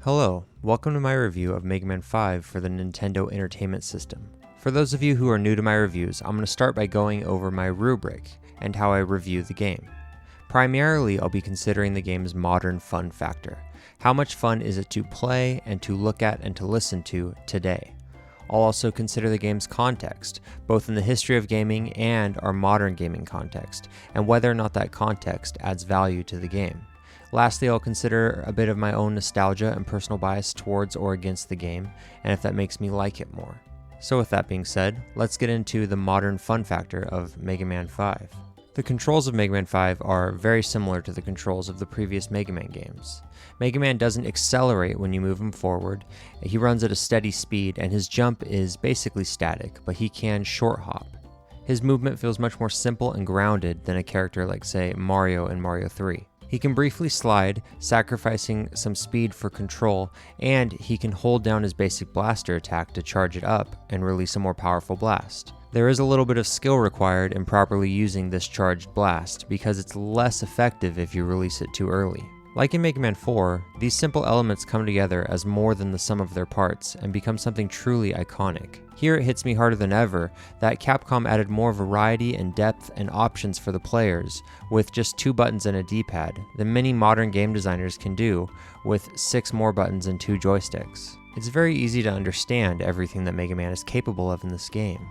Hello, welcome to my review of Mega Man 5 for the Nintendo Entertainment System. For those of you who are new to my reviews, I'm going to start by going over my rubric and how I review the game. Primarily, I'll be considering the game's modern fun factor. How much fun is it to play and to look at and to listen to today? I'll also consider the game's context, both in the history of gaming and our modern gaming context, and whether or not that context adds value to the game. Lastly, I'll consider a bit of my own nostalgia and personal bias towards or against the game, and if that makes me like it more. So with that being said, let's get into the modern fun factor of Mega Man 5. The controls of Mega Man 5 are very similar to the controls of the previous Mega Man games. Mega Man doesn't accelerate when you move him forward, he runs at a steady speed and his jump is basically static, but he can short hop. His movement feels much more simple and grounded than a character like, say, Mario in Mario 3. He can briefly slide, sacrificing some speed for control, and he can hold down his basic blaster attack to charge it up and release a more powerful blast. There is a little bit of skill required in properly using this charged blast, because it's less effective if you release it too early. Like in Mega Man 4, these simple elements come together as more than the sum of their parts and become something truly iconic. Here it hits me harder than ever that Capcom added more variety and depth and options for the players with just 2 buttons and a D-pad than many modern game designers can do with 6 more buttons and 2 joysticks. It's very easy to understand everything that Mega Man is capable of in this game,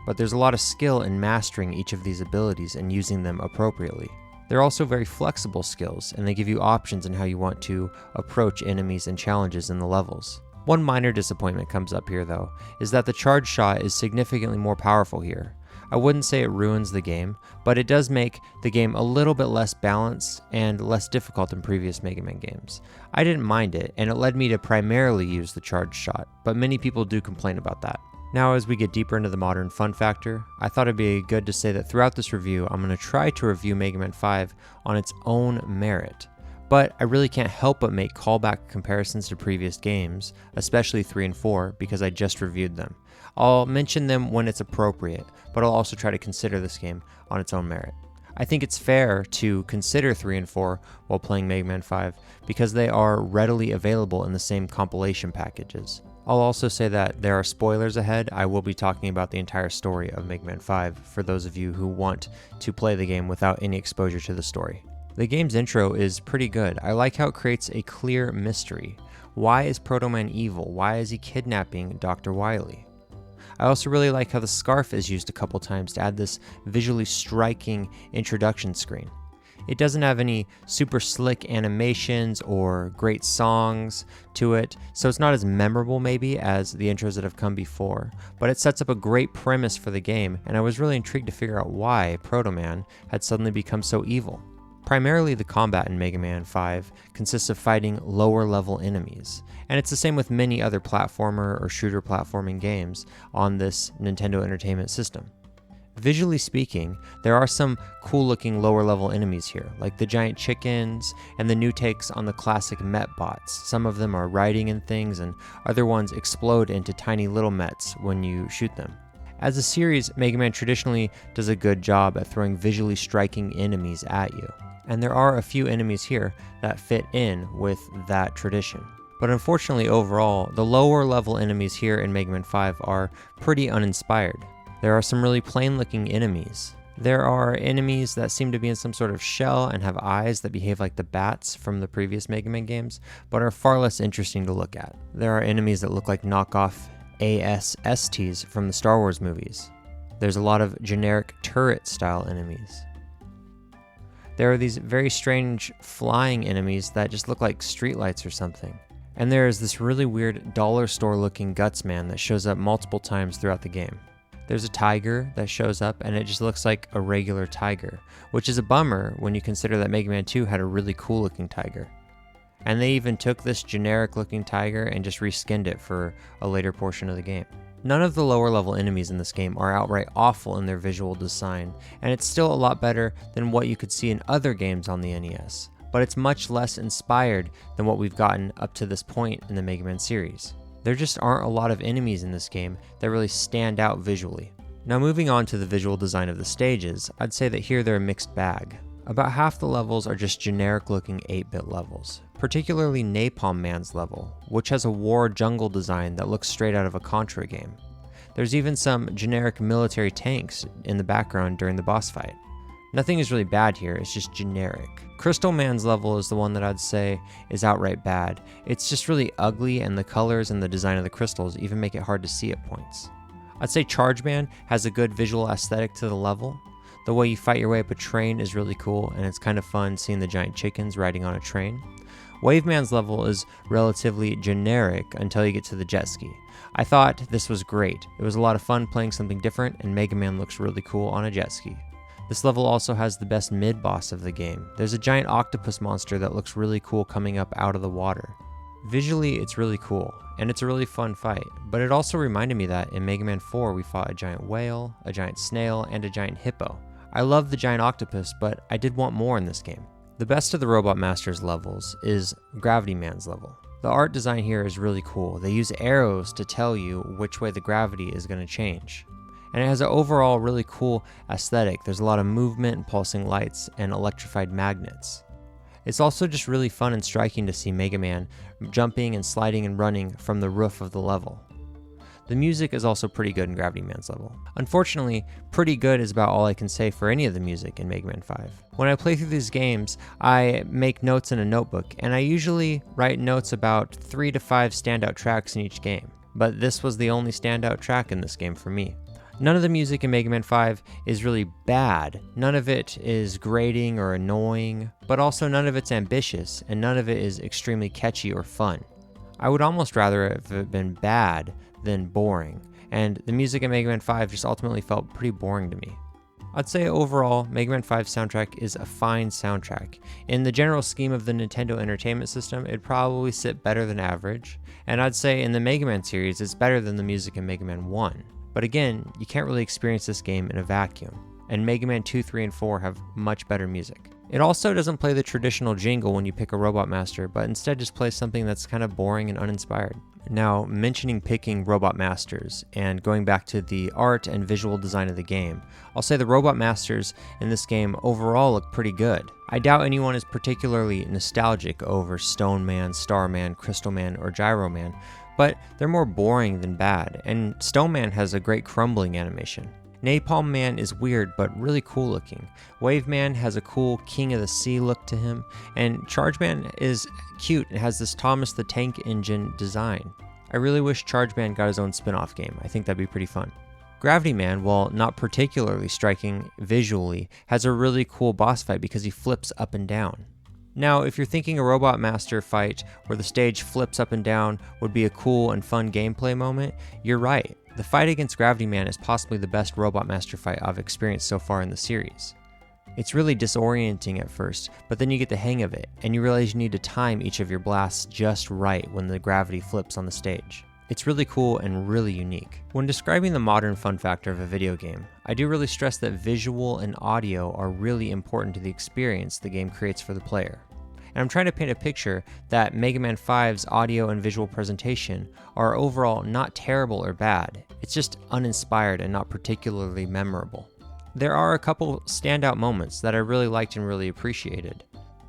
but there's a lot of skill in mastering each of these abilities and using them appropriately. They're also very flexible skills, and they give you options in how you want to approach enemies and challenges in the levels. One minor disappointment comes up here though, is that the charge shot is significantly more powerful here. I wouldn't say it ruins the game, but it does make the game a little bit less balanced and less difficult than previous Mega Man games. I didn't mind it, and it led me to primarily use the charge shot, but many people do complain about that. Now, as we get deeper into the modern fun factor, I thought it'd be good to say that throughout this review, I'm going to try to review Mega Man 5 on its own merit. But I really can't help but make callback comparisons to previous games, especially 3 and 4, because I just reviewed them. I'll mention them when it's appropriate, but I'll also try to consider this game on its own merit. I think it's fair to consider 3 and 4 while playing Mega Man 5, because they are readily available in the same compilation packages. I'll also say that there are spoilers ahead. I will be talking about the entire story of Mega Man 5 for those of you who want to play the game without any exposure to the story. The game's intro is pretty good. I like how it creates a clear mystery. Why is Protoman evil? Why is he kidnapping Dr. Wily? I also really like how the scarf is used a couple times to add this visually striking introduction screen. It doesn't have any super slick animations or great songs to it, so it's not as memorable maybe as the intros that have come before, but it sets up a great premise for the game, and I was really intrigued to figure out why Protoman had suddenly become so evil. Primarily, the combat in Mega Man 5 consists of fighting lower level enemies, and it's the same with many other platformer or shooter platforming games on this Nintendo Entertainment System. Visually speaking, there are some cool looking lower level enemies here, like the giant chickens and the new takes on the classic Met bots. Some of them are riding in things and other ones explode into tiny little Mets when you shoot them. As a series, Mega Man traditionally does a good job at throwing visually striking enemies at you, and there are a few enemies here that fit in with that tradition. But unfortunately overall, the lower level enemies here in Mega Man 5 are pretty uninspired. There are some really plain looking enemies. There are enemies that seem to be in some sort of shell and have eyes that behave like the bats from the previous Mega Man games, but are far less interesting to look at. There are enemies that look like knockoff ASSTs from the Star Wars movies. There's a lot of generic turret style enemies. There are these very strange flying enemies that just look like streetlights or something. And there is this really weird dollar store looking Guts Man that shows up multiple times throughout the game. There's a tiger that shows up and it just looks like a regular tiger, which is a bummer when you consider that Mega Man 2 had a really cool looking tiger. And they even took this generic looking tiger and just reskinned it for a later portion of the game. None of the lower level enemies in this game are outright awful in their visual design, and it's still a lot better than what you could see in other games on the NES, but it's much less inspired than what we've gotten up to this point in the Mega Man series. There just aren't a lot of enemies in this game that really stand out visually. Now moving on to the visual design of the stages, I'd say that here they're a mixed bag. About half the levels are just generic looking 8-bit levels, particularly Napalm Man's level, which has a war jungle design that looks straight out of a Contra game. There's even some generic military tanks in the background during the boss fight. Nothing is really bad here, it's just generic. Crystal Man's level is the one that I'd say is outright bad. It's just really ugly, and the colors and the design of the crystals even make it hard to see at points. I'd say Charge Man has a good visual aesthetic to the level. The way you fight your way up a train is really cool, and it's kind of fun seeing the giant chickens riding on a train. Wave Man's level is relatively generic until you get to the jet ski. I thought this was great. It was a lot of fun playing something different, and Mega Man looks really cool on a jet ski. This level also has the best mid-boss of the game. There's a giant octopus monster that looks really cool coming up out of the water. Visually, it's really cool, and it's a really fun fight, but it also reminded me that in Mega Man 4 we fought a giant whale, a giant snail, and a giant hippo. I love the giant octopus, but I did want more in this game. The best of the Robot Masters levels is Gravity Man's level. The art design here is really cool. They use arrows to tell you which way the gravity is going to change. And it has an overall really cool aesthetic. There's a lot of movement and pulsing lights and electrified magnets. It's also just really fun and striking to see Mega Man jumping and sliding and running from the roof of the level. The music is also pretty good in Gravity Man's level. Unfortunately, pretty good is about all I can say for any of the music in Mega Man 5. When I play through these games, I make notes in a notebook, and I usually write notes about 3 to 5 standout tracks in each game. But this was the only standout track in this game for me. None of the music in Mega Man 5 is really bad. None of it is grating or annoying, but also none of it's ambitious, and none of it is extremely catchy or fun. I would almost rather it have been bad than boring, and the music in Mega Man 5 just ultimately felt pretty boring to me. I'd say overall, Mega Man 5's soundtrack is a fine soundtrack. In the general scheme of the Nintendo Entertainment System, it'd probably sit better than average, and I'd say in the Mega Man series, it's better than the music in Mega Man 1. But again, you can't really experience this game in a vacuum, and Mega Man 2, 3, and 4 have much better music. It also doesn't play the traditional jingle when you pick a Robot Master, but instead just plays something that's kind of boring and uninspired. Now, mentioning picking Robot Masters and going back to the art and visual design of the game, I'll say the Robot Masters in this game overall look pretty good. I doubt anyone is particularly nostalgic over Stone Man, Star Man, Crystal Man, or Gyro Man, but they're more boring than bad, and Stone Man has a great crumbling animation. Napalm Man is weird but really cool looking. Wave Man has a cool King of the Sea look to him, and Charge Man is cute and has this Thomas the Tank Engine design. I really wish Charge Man got his own spin-off game. I think that'd be pretty fun. Gravity Man, while not particularly striking visually, has a really cool boss fight because he flips up and down. Now, if you're thinking a Robot Master fight where the stage flips up and down would be a cool and fun gameplay moment, you're right. The fight against Gravity Man is possibly the best Robot Master fight I've experienced so far in the series. It's really disorienting at first, but then you get the hang of it, and you realize you need to time each of your blasts just right when the gravity flips on the stage. It's really cool and really unique. When describing the modern fun factor of a video game, I do really stress that visual and audio are really important to the experience the game creates for the player. And I'm trying to paint a picture that Mega Man 5's audio and visual presentation are overall not terrible or bad. It's just uninspired and not particularly memorable. There are a couple standout moments that I really liked and really appreciated,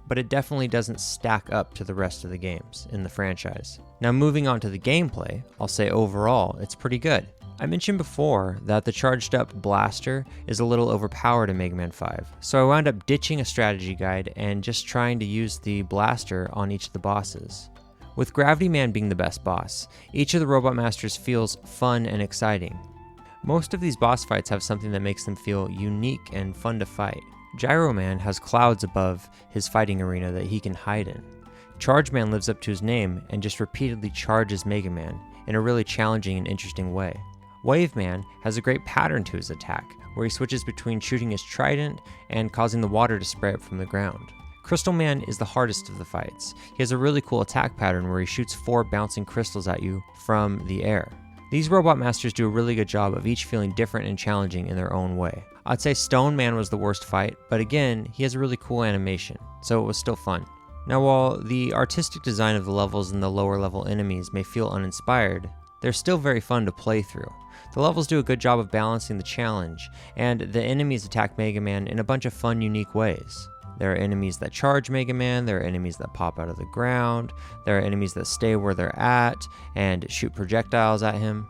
but it definitely doesn't stack up to the rest of the games in the franchise. Now, moving on to the gameplay, I'll say overall it's pretty good. I mentioned before that the charged up blaster is a little overpowered in Mega Man 5, so I wound up ditching a strategy guide and just trying to use the blaster on each of the bosses. With Gravity Man being the best boss, each of the Robot Masters feels fun and exciting. Most of these boss fights have something that makes them feel unique and fun to fight. Gyro Man has clouds above his fighting arena that he can hide in. Charge Man lives up to his name and just repeatedly charges Mega Man in a really challenging and interesting way. Wave Man has a great pattern to his attack, where he switches between shooting his trident and causing the water to spray up from the ground. Crystal Man is the hardest of the fights. He has a really cool attack pattern where he shoots 4 bouncing crystals at you from the air. These Robot Masters do a really good job of each feeling different and challenging in their own way. I'd say Stone Man was the worst fight, but again, he has a really cool animation, so it was still fun. Now, while the artistic design of the levels and the lower level enemies may feel uninspired, they're still very fun to play through. The levels do a good job of balancing the challenge, and the enemies attack Mega Man in a bunch of fun, unique ways. There are enemies that charge Mega Man, there are enemies that pop out of the ground, there are enemies that stay where they're at and shoot projectiles at him.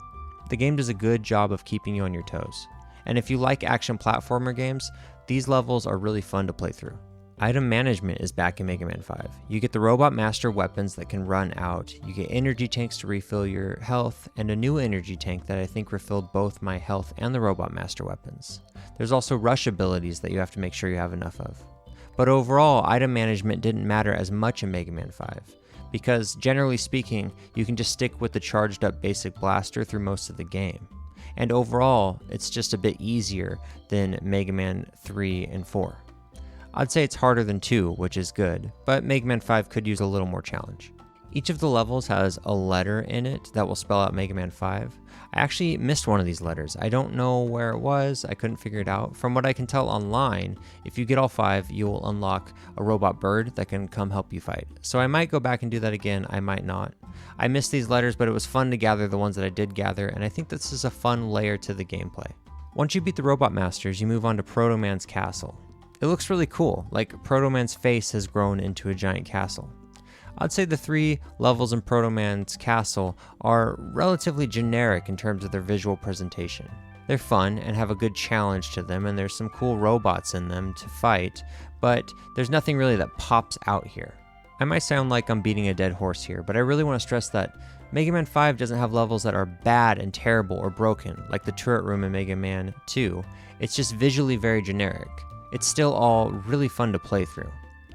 The game does a good job of keeping you on your toes. And if you like action platformer games, these levels are really fun to play through. Item management is back in Mega Man 5. You get the Robot Master weapons that can run out, you get energy tanks to refill your health, and a new energy tank that I think refilled both my health and the Robot Master weapons. There's also rush abilities that you have to make sure you have enough of. But overall, item management didn't matter as much in Mega Man 5, because generally speaking, you can just stick with the charged up basic blaster through most of the game. And overall, it's just a bit easier than Mega Man 3 and 4. I'd say it's harder than 2, which is good, but Mega Man 5 could use a little more challenge. Each of the levels has a letter in it that will spell out Mega Man 5. I actually missed one of these letters. I don't know where it was, I couldn't figure it out. From what I can tell online, if you get all 5, you will unlock a robot bird that can come help you fight. So I might go back and do that again, I might not. I missed these letters, but it was fun to gather the ones that I did gather, and I think this is a fun layer to the gameplay. Once you beat the Robot Masters, you move on to Protoman's castle. It looks really cool, like Protoman's face has grown into a giant castle. I'd say the 3 levels in Protoman's castle are relatively generic in terms of their visual presentation. They're fun and have a good challenge to them, and there's some cool robots in them to fight, but there's nothing really that pops out here. I might sound like I'm beating a dead horse here, but I really want to stress that Mega Man 5 doesn't have levels that are bad and terrible or broken, like the turret room in Mega Man 2. It's just visually very generic. It's still all really fun to play through.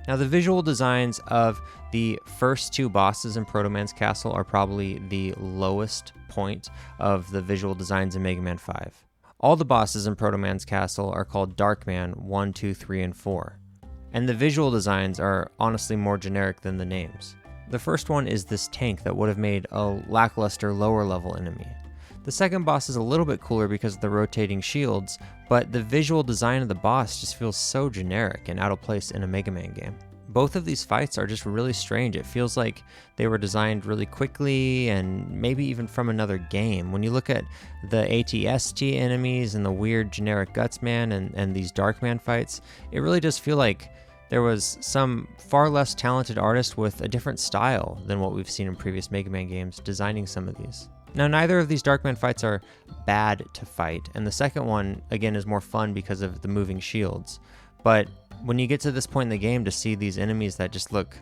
Now, the visual designs of the first 2 bosses in Protoman's castle are probably the lowest point of the visual designs in Mega Man 5. All the bosses in Protoman's castle are called Darkman 1, 2, 3, and 4. And the visual designs are honestly more generic than the names. The first one is this tank that would have made a lackluster lower level enemy. The second boss is a little bit cooler because of the rotating shields, but the visual design of the boss just feels so generic and out of place in a Mega Man game. Both of these fights are just really strange. It feels like they were designed really quickly and maybe even from another game. When you look at the ATST enemies and the weird generic Gutsman and these Darkman fights, it really does feel like there was some far less talented artist with a different style than what we've seen in previous Mega Man games designing some of these. Now, neither of these Darkman fights are bad to fight, and the second one, again, is more fun because of the moving shields. But when you get to this point in the game to see these enemies that just look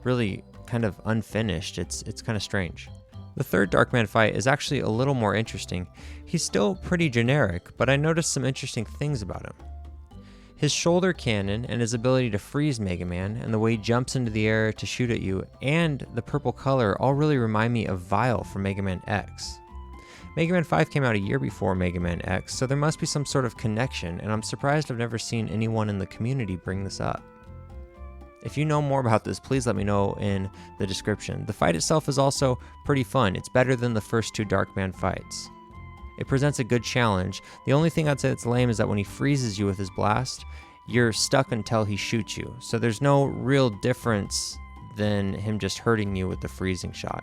really kind of unfinished, it's kind of strange. The third Darkman fight is actually a little more interesting. He's still pretty generic, but I noticed some interesting things about him. His shoulder cannon and his ability to freeze Mega Man and the way he jumps into the air to shoot at you and the purple color all really remind me of Vile from Mega Man X. Mega Man 5 came out a year before Mega Man X, so there must be some sort of connection, and I'm surprised I've never seen anyone in the community bring this up. If you know more about this, please let me know in the description. The fight itself is also pretty fun. It's better than the first 2 Darkman fights. It presents a good challenge. The only thing I'd say that's lame is that when he freezes you with his blast, you're stuck until he shoots you. So there's no real difference than him just hurting you with the freezing shot.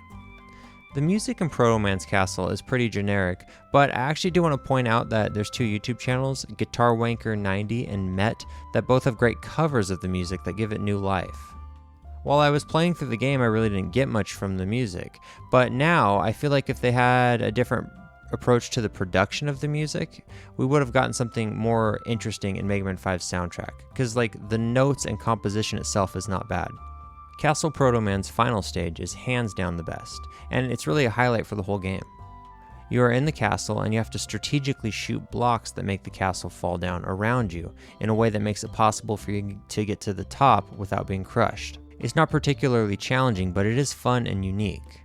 The music in Protoman's castle is pretty generic, but I actually do want to point out that there's 2 YouTube channels, Guitar Wanker 90 and Met, that both have great covers of the music that give it new life. While I was playing through the game, I really didn't get much from the music, but now I feel like if they had a different approach to the production of the music, we would have gotten something more interesting in Mega Man 5's soundtrack, because like the notes and composition itself is not bad. Castle Protoman's final stage is hands down the best, and it's really a highlight for the whole game. You are in the castle and you have to strategically shoot blocks that make the castle fall down around you in a way that makes it possible for you to get to the top without being crushed. It's not particularly challenging, but it is fun and unique.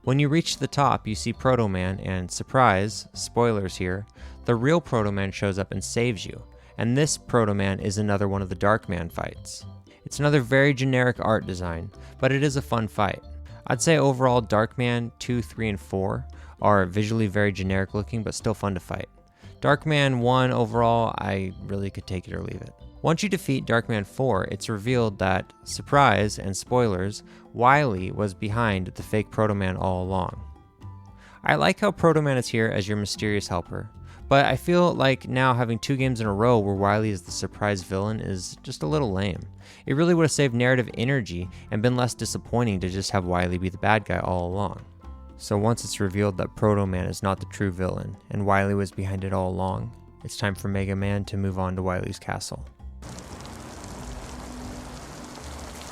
When you reach the top, you see Protoman, and surprise, spoilers here, the real Protoman shows up and saves you, and this Protoman is another one of the Darkman fights. It's another very generic art design, but it is a fun fight. I'd say overall Darkman 2, 3, and 4 are visually very generic looking, but still fun to fight. Darkman 1 overall, I really could take it or leave it. Once you defeat Darkman 4, it's revealed that, surprise and spoilers, Wily was behind the fake Protoman all along. I like how Protoman is here as your mysterious helper, But I feel like now having 2 games in a row where Wily is the surprise villain is just a little lame. It really would have saved narrative energy and been less disappointing to just have Wily be the bad guy all along. So once it's revealed that Protoman is not the true villain and Wily was behind it all along, it's time for Mega Man to move on to Wily's castle.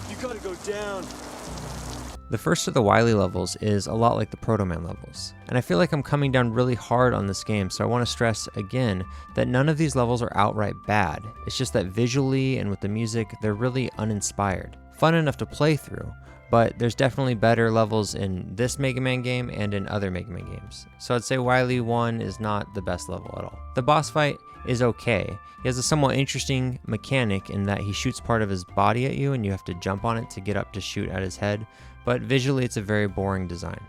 You gotta go down. The first of the Wily levels is a lot like the Protoman levels, and I feel like I'm coming down really hard on this game, so I want to stress again that none of these levels are outright bad. It's just that visually and with the music, they're really uninspired. Fun enough to play through, but there's definitely better levels in this Mega Man game and in other Mega Man games. So I'd say Wily 1 is not the best level at all. The boss fight is okay. He has a somewhat interesting mechanic in that he shoots part of his body at you and you have to jump on it to get up to shoot at his head, but visually it's a very boring design.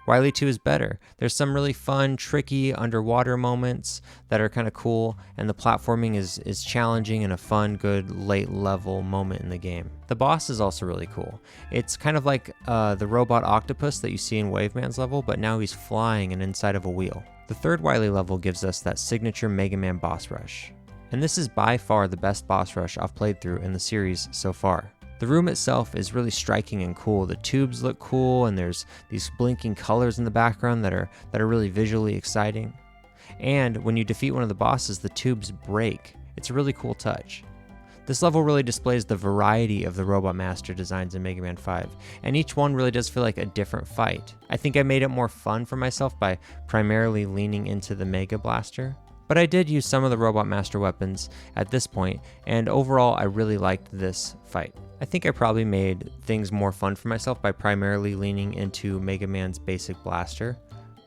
Wily 2 is better. There's some really fun, tricky underwater moments that are kind of cool, and the platforming is challenging and a fun, good late level moment in the game. The boss is also really cool. It's kind of like the robot octopus that you see in Waveman's level, but now he's flying and inside of a wheel. The third Wily level gives us that signature Mega Man boss rush. And this is by far the best boss rush I've played through in the series so far. The room itself is really striking and cool. The tubes look cool and there's these blinking colors in the background that are really visually exciting. And when you defeat one of the bosses, the tubes break. It's a really cool touch. This level really displays the variety of the Robot Master designs in Mega Man 5, and each one really does feel like a different fight. I think I made it more fun for myself by primarily leaning into the Mega Blaster. But I did use some of the Robot Master weapons at this point, and overall I really liked this fight. I think I probably made things more fun for myself by primarily leaning into Mega Man's basic blaster.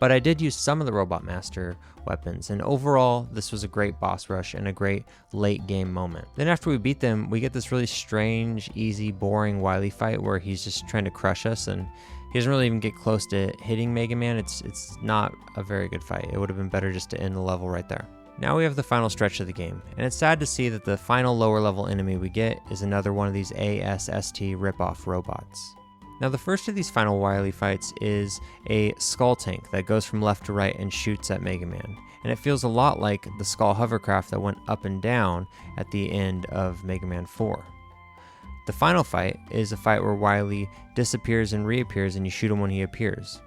But I did use some of the Robot Master weapons, and overall this was a great boss rush and a great late game moment. Then after we beat them, we get this really strange, easy, boring Wily fight where he's just trying to crush us, and he doesn't really even get close to hitting Mega Man. It's not a very good fight. It would have been better just to end the level right there. Now we have the final stretch of the game, and it's sad to see that the final lower level enemy we get is another one of these ASST ripoff robots. Now the first of these final Wily fights is a skull tank that goes from left to right and shoots at Mega Man, and it feels a lot like the skull hovercraft that went up and down at the end of Mega Man 4. The final fight is a fight where Wily disappears and reappears and you shoot him when he appears.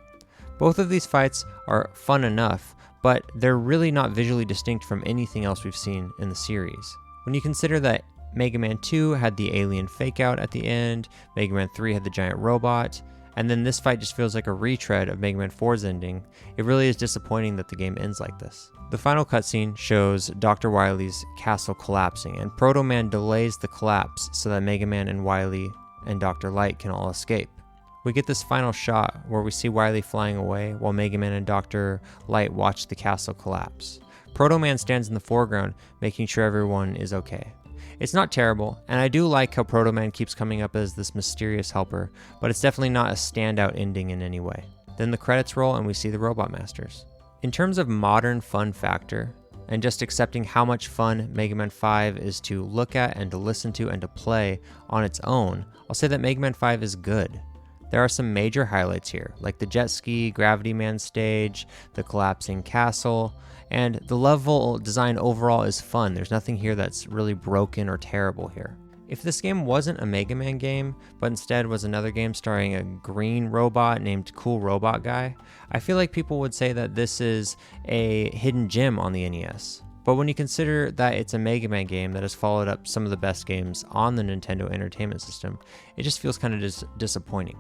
Both of these fights are fun enough, but they're really not visually distinct from anything else we've seen in the series. When you consider that Mega Man 2 had the alien fake out at the end, Mega Man 3 had the giant robot, and then this fight just feels like a retread of Mega Man 4's ending, it really is disappointing that the game ends like this. The final cutscene shows Dr. Wily's castle collapsing, and Protoman delays the collapse so that Mega Man and Wily and Dr. Light can all escape. We get this final shot where we see Wily flying away while Mega Man and Dr. Light watch the castle collapse. Protoman stands in the foreground, making sure everyone is okay. It's not terrible, and I do like how Protoman keeps coming up as this mysterious helper, but it's definitely not a standout ending in any way. Then the credits roll and we see the Robot Masters. In terms of modern fun factor, and just accepting how much fun Mega Man 5 is to look at and to listen to and to play on its own, I'll say that Mega Man 5 is good. There are some major highlights here, like the jet ski, Gravity Man stage, the collapsing castle, and the level design overall is fun. There's nothing here that's really broken or terrible here. If this game wasn't a Mega Man game, but instead was another game starring a green robot named Cool Robot Guy, I feel like people would say that this is a hidden gem on the NES. But when you consider that it's a Mega Man game that has followed up some of the best games on the Nintendo Entertainment System, it just feels kind of disappointing.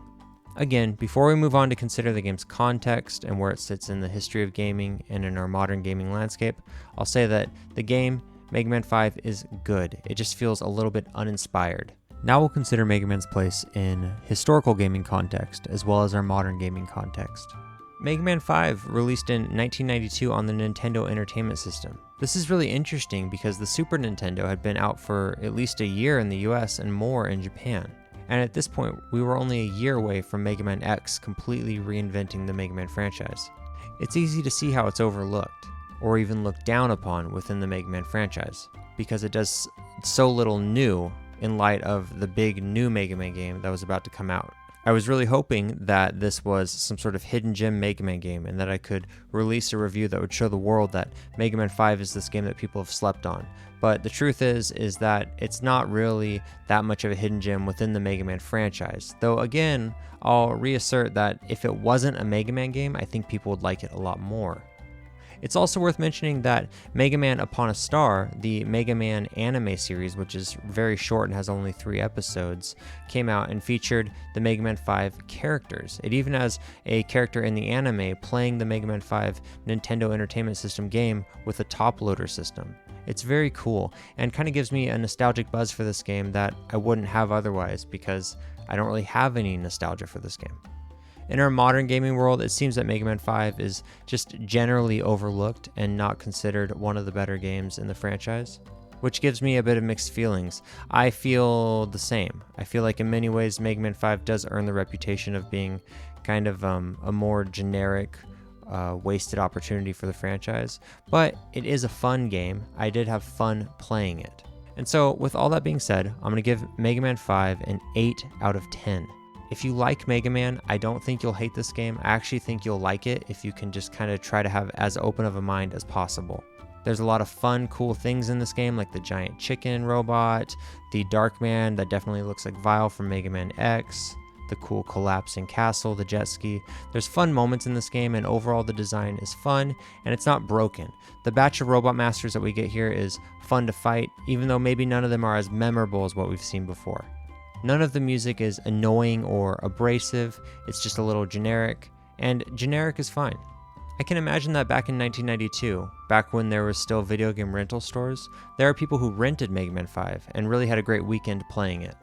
Again, before we move on to consider the game's context and where it sits in the history of gaming and in our modern gaming landscape, I'll say that the game, Mega Man 5, is good. It just feels a little bit uninspired. Now we'll consider Mega Man's place in historical gaming context, as well as our modern gaming context. Mega Man 5 released in 1992 on the Nintendo Entertainment System. This is really interesting because the Super Nintendo had been out for at least a year in the US and more in Japan. And at this point, we were only a year away from Mega Man X completely reinventing the Mega Man franchise. It's easy to see how it's overlooked, or even looked down upon within the Mega Man franchise, because it does so little new in light of the big new Mega Man game that was about to come out. I was really hoping that this was some sort of hidden gem Mega Man game and that I could release a review that would show the world that Mega Man 5 is this game that people have slept on. But the truth is that it's not really that much of a hidden gem within the Mega Man franchise. Though again, I'll reassert that if it wasn't a Mega Man game, I think people would like it a lot more. It's also worth mentioning that Mega Man Upon a Star, the Mega Man anime series, which is very short and has only 3 episodes, came out and featured the Mega Man 5 characters. It even has a character in the anime playing the Mega Man 5 Nintendo Entertainment System game with a top loader system. It's very cool and kind of gives me a nostalgic buzz for this game that I wouldn't have otherwise because I don't really have any nostalgia for this game. In our modern gaming world, it seems that Mega Man 5 is just generally overlooked and not considered one of the better games in the franchise, which gives me a bit of mixed feelings. I feel the same. I feel like in many ways Mega Man 5 does earn the reputation of being kind of a more generic, wasted opportunity for the franchise, but it is a fun game. I did have fun playing it. And so with all that being said, I'm going to give Mega Man 5 an 8 out of 10. If you like Mega Man, I don't think you'll hate this game. I actually think you'll like it if you can just kind of try to have as open of a mind as possible. There's a lot of fun, cool things in this game, like the giant chicken robot, the Dark Man that definitely looks like Vile from Mega Man X, the cool collapsing castle, the jet ski. There's fun moments in this game, and overall the design is fun, and it's not broken. The batch of robot masters that we get here is fun to fight, even though maybe none of them are as memorable as what we've seen before. None of the music is annoying or abrasive, it's just a little generic, and generic is fine. I can imagine that back in 1992, back when there were still video game rental stores, there are people who rented Mega Man 5 and really had a great weekend playing it.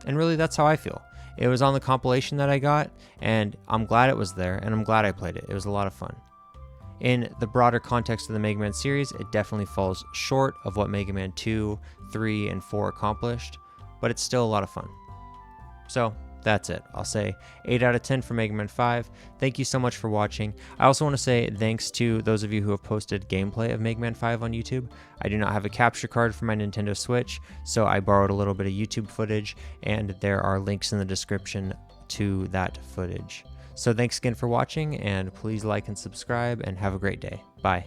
And really that's how I feel. It was on the compilation that I got, and I'm glad it was there, and I'm glad I played it. It was a lot of fun. In the broader context of the Mega Man series, it definitely falls short of what Mega Man 2, 3, and 4 accomplished, but it's still a lot of fun. So that's it. I'll say 8 out of 10 for Mega Man 5. Thank you so much for watching. I also want to say thanks to those of you who have posted gameplay of Mega Man 5 on YouTube. I do not have a capture card for my Nintendo Switch, so I borrowed a little bit of YouTube footage, and there are links in the description to that footage. So thanks again for watching, and please like and subscribe, and have a great day. Bye.